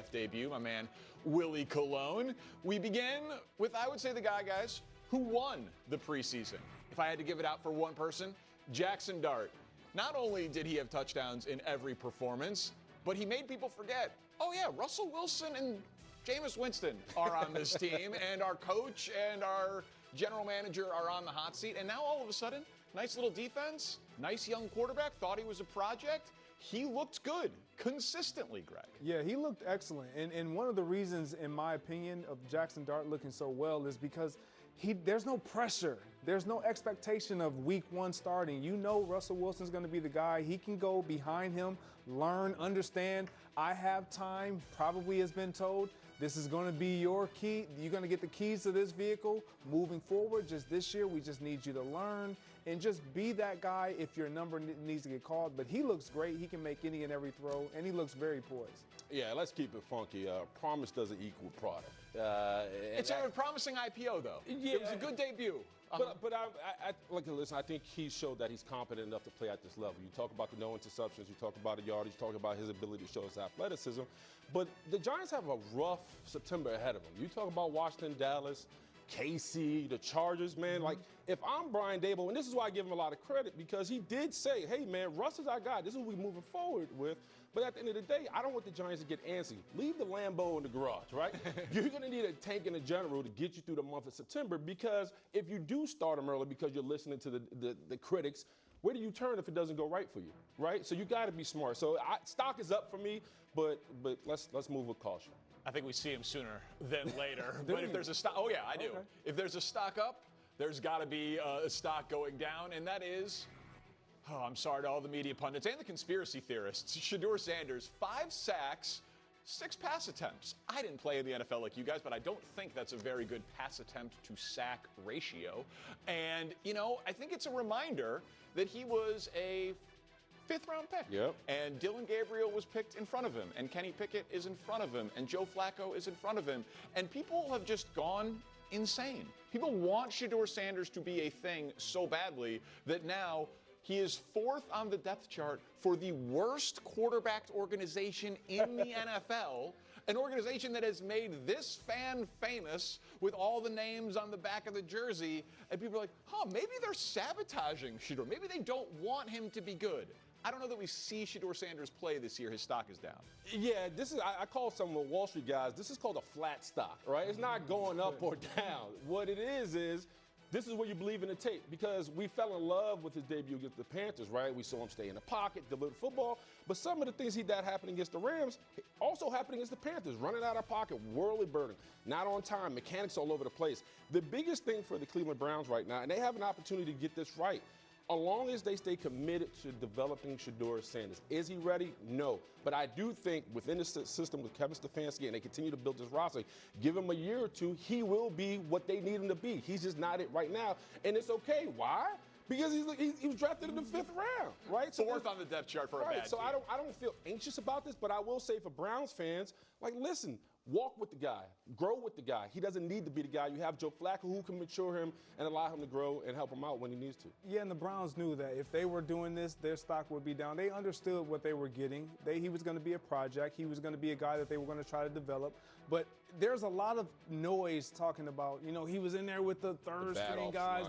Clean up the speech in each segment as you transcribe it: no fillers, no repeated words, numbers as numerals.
draft debut, my man Willie Colon. We begin with, I would say, the guys who won the preseason. If I had to give it out for one person, Jackson Dart. Not only did he have touchdowns in every performance, but he made people forget, oh yeah, Russell Wilson and Jameis Winston are on this team, and our coach and our general manager are on the hot seat. And now all of a sudden, nice little defense, nice young quarterback, thought he was a project. He looked good consistently, Greg. Yeah, he looked excellent. And one of the reasons, in my opinion, of Jackson Dart looking so well is because there's no pressure. There's no expectation of week one starting. You know Russell Wilson's going to be the guy. He can go behind him, learn, understand. I have time, probably has been told. This is going to be your key. You're going to get the keys to this vehicle moving forward. Just this year, we just need you to learn and just be that guy if your number needs to get called. But he looks great. He can make any and every throw, and he looks very poised. Yeah, let's keep it funky. Promise doesn't equal product. It's a promising IPO, though. Yeah. It was a good debut. But listen, I think he showed that he's competent enough to play at this level. You talk about the no interceptions, you talk about the yardage, you talk about his ability to show his athleticism. But the Giants have a rough September ahead of them. You talk about Washington, Dallas, KC, the Chargers, man. Like, if I'm Brian Daboll, and this is why I give him a lot of credit, because he did say, hey, man, Russ is our guy. This is what we're moving forward with. But at the end of the day, I don't want the Giants to get antsy. Leave the Lambo in the garage, right? You're going to need a tank and a general to get you through the month of September, because if you do start him early because you're listening to the critics, where do you turn if it doesn't go right for you, right? So you got to be smart. So stock is up for me, but let's move with caution. I think we see him sooner than later. But if there's a stock, oh yeah, I do. Okay. If there's a stock up, there's got to be a stock going down, and that is, I'm sorry to all the media pundits and the conspiracy theorists, Shedeur Sanders, 5 sacks, 6 pass attempts. I didn't play in the NFL like you guys, but I don't think that's a very good pass attempt to sack ratio. And, I think it's a reminder that he was a 5th-round pick. Yep. And Dylan Gabriel was picked in front of him, and Kenny Pickett is in front of him, and Joe Flacco is in front of him. And people have just gone insane. People want Shedeur Sanders to be a thing so badly that now he is 4th on the depth chart for the worst quarterbacked organization in the NFL, an organization that has made this fan famous with all the names on the back of the jersey. And people are like, maybe they're sabotaging Shedeur. Maybe they don't want him to be good. I don't know that we see Shedeur Sanders play this year. His stock is down. Yeah, I call some of the Wall Street guys, this is called a flat stock, right? It's not going up or down. What it is this is where you believe in the tape, because we fell in love with his debut against the Panthers, right? We saw him stay in the pocket, deliver football. But some of the things that happened against the Rams also happened against the Panthers. Running out of pocket, worldly burden, not on time, mechanics all over the place. The biggest thing for the Cleveland Browns right now, and they have an opportunity to get this right, as long as they stay committed to developing Shedeur Sanders. Is he ready? No. But I do think within the system with Kevin Stefanski, and they continue to build this roster, give him a year or two, he will be what they need him to be. He's just not it right now. And it's okay. Why? Because he was drafted in the 5th round, right? So 4th on the depth chart for a bad team. So I don't feel anxious about this, but I will say for Browns fans, listen, walk with the guy, grow with the guy. He doesn't need to be the guy. You have Joe Flacco who can mature him and allow him to grow and help him out when he needs to. Yeah, and the Browns knew that if they were doing this, their stock would be down. They understood what they were getting. He was going to be a project. He was going to be a guy that they were going to try to develop. But there's a lot of noise talking about, he was in there with the third-string guys.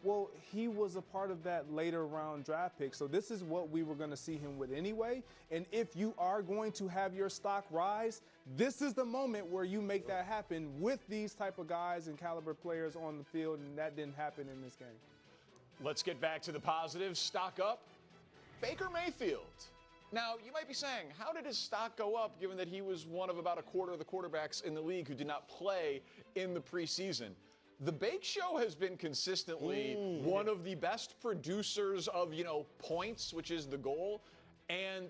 Well, he was a part of that later round draft pick. So this is what we were going to see him with anyway. And if you are going to have your stock rise, this is the moment where you make that happen with these type of guys and caliber players on the field. And that didn't happen in this game. Let's get back to the positives. Stock up. Baker Mayfield. Now, you might be saying, how did his stock go up given that he was one of about a quarter of the quarterbacks in the league who did not play in the preseason? The Bake Show has been consistently one of the best producers of, points, which is the goal. And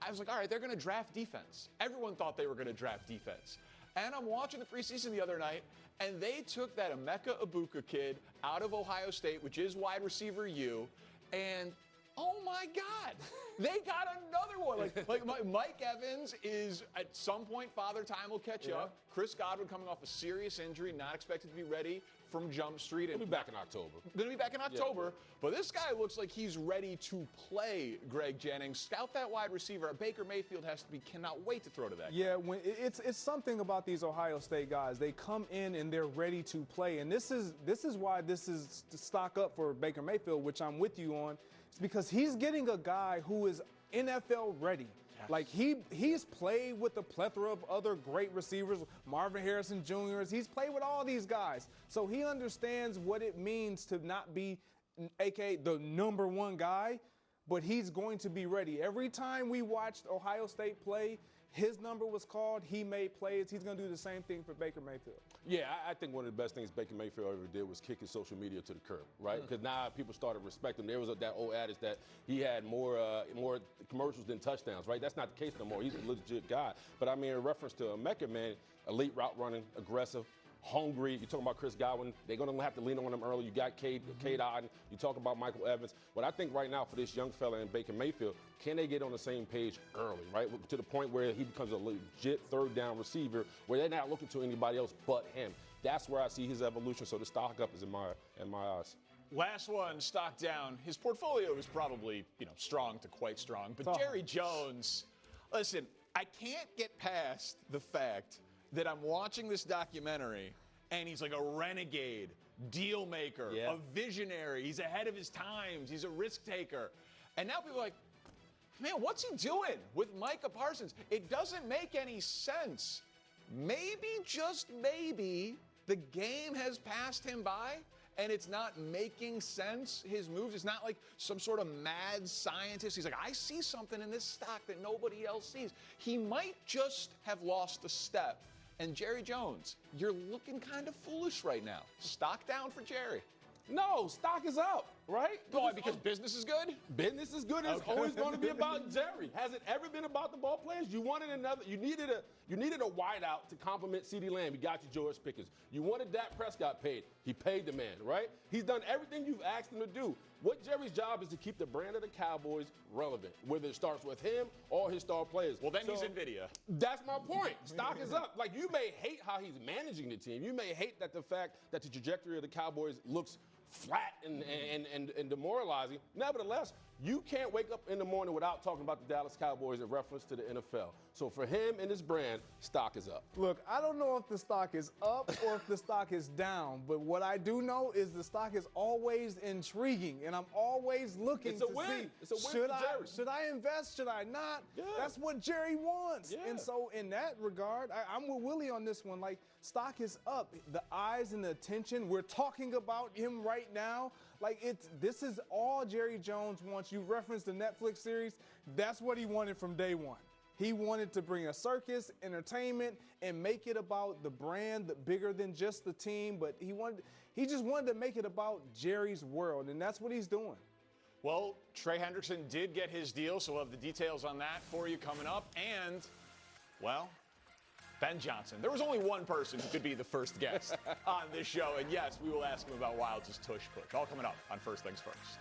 I was like, all right, they're going to draft defense. Everyone thought they were going to draft defense. And I'm watching the preseason the other night, and they took that Emeka Egbuka kid out of Ohio State, which is wide receiver U, and Oh my God, they got another one. Like Mike Evans is at some point, Father Time will catch up. Chris Godwin coming off a serious injury, not expected to be ready from Jump Street. He'll be back in October. Going to be back in October. But this guy looks like he's ready to play, Greg Jennings. Scout that wide receiver. Baker Mayfield cannot wait to throw to that guy. Yeah, it's something about these Ohio State guys. They come in and they're ready to play. And this is why this is to stock up for Baker Mayfield, which I'm with you on. It's because he's getting a guy who is NFL ready. Yes. Like he's played with a plethora of other great receivers, Marvin Harrison Jr. He's played with all these guys. So he understands what it means to not be, aka the number one guy, but he's going to be ready. Every time we watched Ohio State play, his number was called, he made plays. He's going to do the same thing for Baker Mayfield. Yeah, I think one of the best things Baker Mayfield ever did was kick his social media to the curb, right? Because now people started respecting him. There was that old adage that he had more commercials than touchdowns, right? That's not the case no more. He's a legit guy. But I mean, in reference to Mecca, man, elite route running, aggressive, hungry. You're talking about Chris Godwin. They're going to have to lean on him early. You got Cade Otton. You talk about Michael Evans. What I think right now for this young fella in Baker Mayfield, can they get on the same page early, right? To the point where he becomes a legit third down receiver where they're not looking to anybody else but him. That's where I see his evolution. So the stock up is in my eyes. Last one, stock down. His portfolio is probably, strong to quite strong. But Jerry Jones, listen, I can't get past the fact that I'm watching this documentary and he's like a renegade, deal maker, a visionary. He's ahead of his times. He's a risk taker. And now people are like, man, what's he doing with Micah Parsons? It doesn't make any sense. Maybe, just maybe, the game has passed him by and it's not making sense, his moves. It's not like some sort of mad scientist. He's like, I see something in this stock that nobody else sees. He might just have lost a step. And Jerry Jones, you're looking kind of foolish right now. Stock down for Jerry. No, stock is up, right? Why? Because business is good? Business is good. It's always going to be about Jerry. Has it ever been about the ball players? You wanted another. You needed a wideout to complement CeeDee Lamb. You got your George Pickens. You wanted Dak Prescott paid. He paid the man, right? He's done everything you've asked him to do. What Jerry's job is to keep the brand of the Cowboys relevant, whether it starts with him or his star players. Well, then he's NVIDIA. That's my point. Stock is up. Like, you may hate how he's managing the team. You may hate that the fact that the trajectory of the Cowboys looks flat and demoralizing. Nevertheless, you can't wake up in the morning without talking about the Dallas Cowboys in reference to the NFL. So for him and his brand, stock is up. Look, I don't know if the stock is up or if the stock is down, but what I do know is the stock is always intriguing, and I'm always looking to see, it's a win should I invest, should I not? Yeah. That's what Jerry wants. Yeah. And so in that regard, I'm with Willie on this one. Like, stock is up. The eyes and the attention, we're talking about him right now. Like, this is all Jerry Jones wants. You referenced the Netflix series. That's what he wanted from day one. He wanted to bring a circus, entertainment, and make it about the brand, bigger than just the team. But he just wanted to make it about Jerry's world, and that's what he's doing. Well, Trey Hendrickson did get his deal, so we'll have the details on that for you coming up. And, well, Ben Johnson. There was only one person who could be the first guest on this show. And yes, we will ask him about Wilds' tush push. All coming up on First Things First.